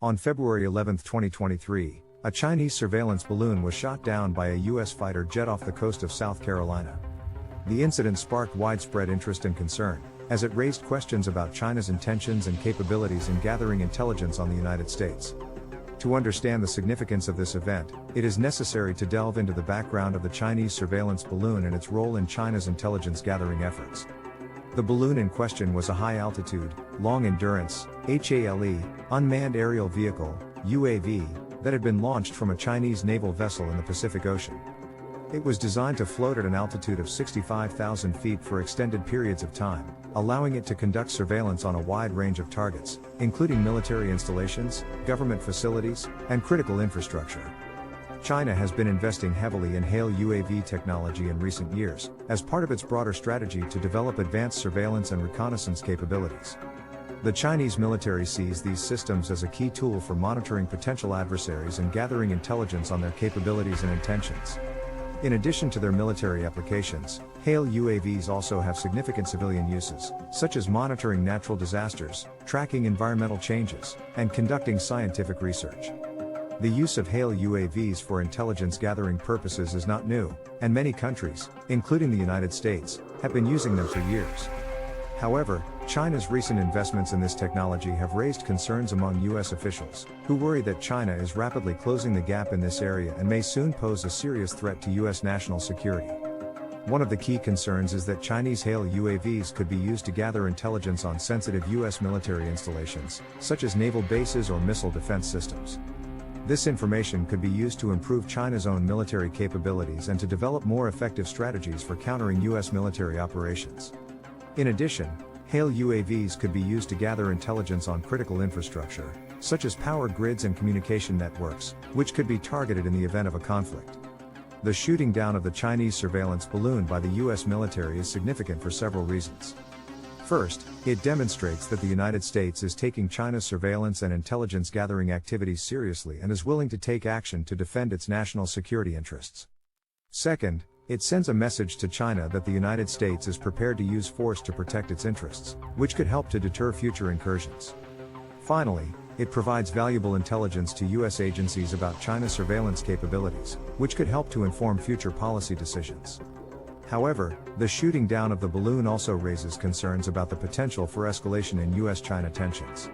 On February 11, 2023, a Chinese surveillance balloon was shot down by a U.S. fighter jet off the coast of South Carolina. The incident sparked widespread interest and concern, as it raised questions about China's intentions and capabilities in gathering intelligence on the United States. To understand the significance of this event, it is necessary to delve into the background of the Chinese surveillance balloon and its role in China's intelligence gathering efforts. The balloon in question was a high-altitude, long-endurance, HALE, unmanned aerial vehicle, UAV, that had been launched from a Chinese naval vessel in the Pacific Ocean. It was designed to float at an altitude of 65,000 feet for extended periods of time, allowing it to conduct surveillance on a wide range of targets, including military installations, government facilities, and critical infrastructure. China has been investing heavily in HALE UAV technology in recent years, as part of its broader strategy to develop advanced surveillance and reconnaissance capabilities. The Chinese military sees these systems as a key tool for monitoring potential adversaries and gathering intelligence on their capabilities and intentions. In addition to their military applications, HALE UAVs also have significant civilian uses, such as monitoring natural disasters, tracking environmental changes, and conducting scientific research. The use of HALE UAVs for intelligence gathering purposes is not new, and many countries, including the United States, have been using them for years. However, China's recent investments in this technology have raised concerns among U.S. officials, who worry that China is rapidly closing the gap in this area and may soon pose a serious threat to U.S. national security. One of the key concerns is that Chinese HALE UAVs could be used to gather intelligence on sensitive U.S. military installations, such as naval bases or missile defense systems. This information could be used to improve China's own military capabilities and to develop more effective strategies for countering U.S. military operations. In addition, HALE UAVs could be used to gather intelligence on critical infrastructure, such as power grids and communication networks, which could be targeted in the event of a conflict. The shooting down of the Chinese surveillance balloon by the U.S. military is significant for several reasons. First, it demonstrates that the United States is taking China's surveillance and intelligence gathering activities seriously and is willing to take action to defend its national security interests. Second, it sends a message to China that the United States is prepared to use force to protect its interests, which could help to deter future incursions. Finally, it provides valuable intelligence to U.S. agencies about China's surveillance capabilities, which could help to inform future policy decisions. However, the shooting down of the balloon also raises concerns about the potential for escalation in U.S.-China tensions.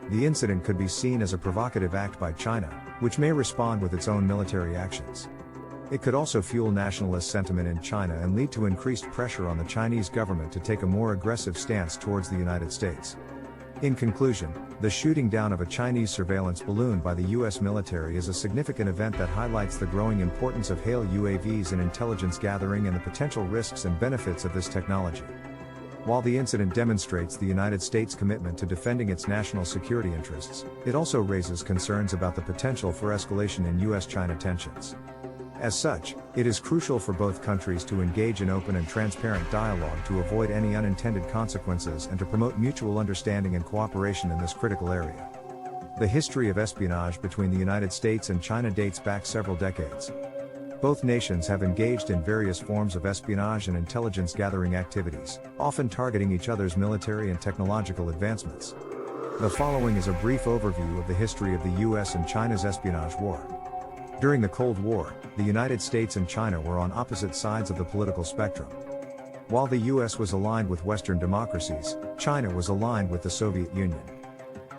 The incident could be seen as a provocative act by China, which may respond with its own military actions. It could also fuel nationalist sentiment in China and lead to increased pressure on the Chinese government to take a more aggressive stance towards the United States. In conclusion, the shooting down of a Chinese surveillance balloon by the U.S. military is a significant event that highlights the growing importance of HALE UAVs in intelligence gathering and the potential risks and benefits of this technology. While the incident demonstrates the United States' commitment to defending its national security interests, it also raises concerns about the potential for escalation in U.S.-China tensions. As such, it is crucial for both countries to engage in open and transparent dialogue to avoid any unintended consequences and to promote mutual understanding and cooperation in this critical area. The history of espionage between the United States and China dates back several decades. Both nations have engaged in various forms of espionage and intelligence gathering activities, often targeting each other's military and technological advancements. The following is a brief overview of the history of the U.S. and China's espionage war. During the Cold War, the United States and China were on opposite sides of the political spectrum. While the U.S. was aligned with Western democracies, China was aligned with the Soviet Union.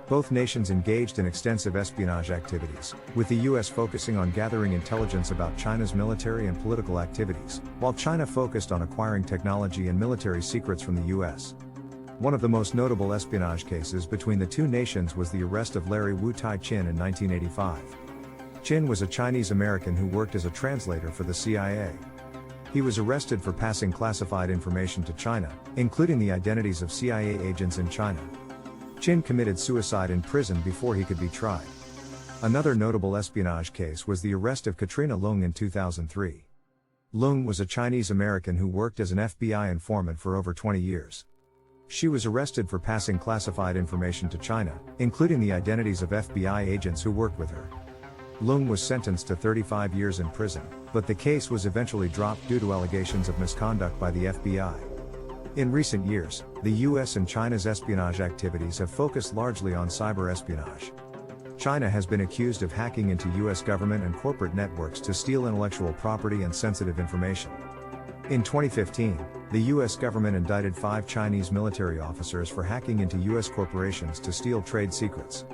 Both nations engaged in extensive espionage activities, with the U.S. focusing on gathering intelligence about China's military and political activities, while China focused on acquiring technology and military secrets from the U.S. One of the most notable espionage cases between the two nations was the arrest of Larry Wu Tai-chin in 1985. Chin was a Chinese American who worked as a translator for the CIA. He was arrested for passing classified information to China, including the identities of CIA agents in China. Chin committed suicide in prison before he could be tried. Another notable espionage case was the arrest of Katrina Leung in 2003. Leung was a Chinese American who worked as an FBI informant for over 20 years. She was arrested for passing classified information to China, including the identities of FBI agents who worked with her. Leung was sentenced to 35 years in prison, but the case was eventually dropped due to allegations of misconduct by the FBI. In recent years, the US and China's espionage activities have focused largely on cyber espionage. China has been accused of hacking into US government and corporate networks to steal intellectual property and sensitive information. In 2015, the US government indicted 5 Chinese military officers for hacking into US corporations to steal trade secrets.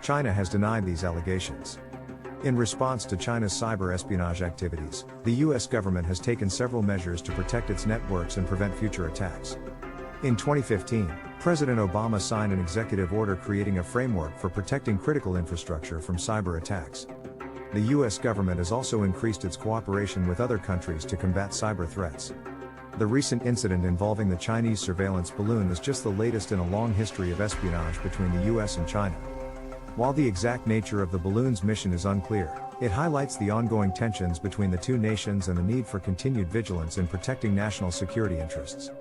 China has denied these allegations. In response to China's cyber espionage activities, the US government has taken several measures to protect its networks and prevent future attacks. In 2015, President Obama signed an executive order creating a framework for protecting critical infrastructure from cyber attacks. The US government has also increased its cooperation with other countries to combat cyber threats. The recent incident involving the Chinese surveillance balloon is just the latest in a long history of espionage between the US and China. While the exact nature of the balloon's mission is unclear, it highlights the ongoing tensions between the two nations and the need for continued vigilance in protecting national security interests.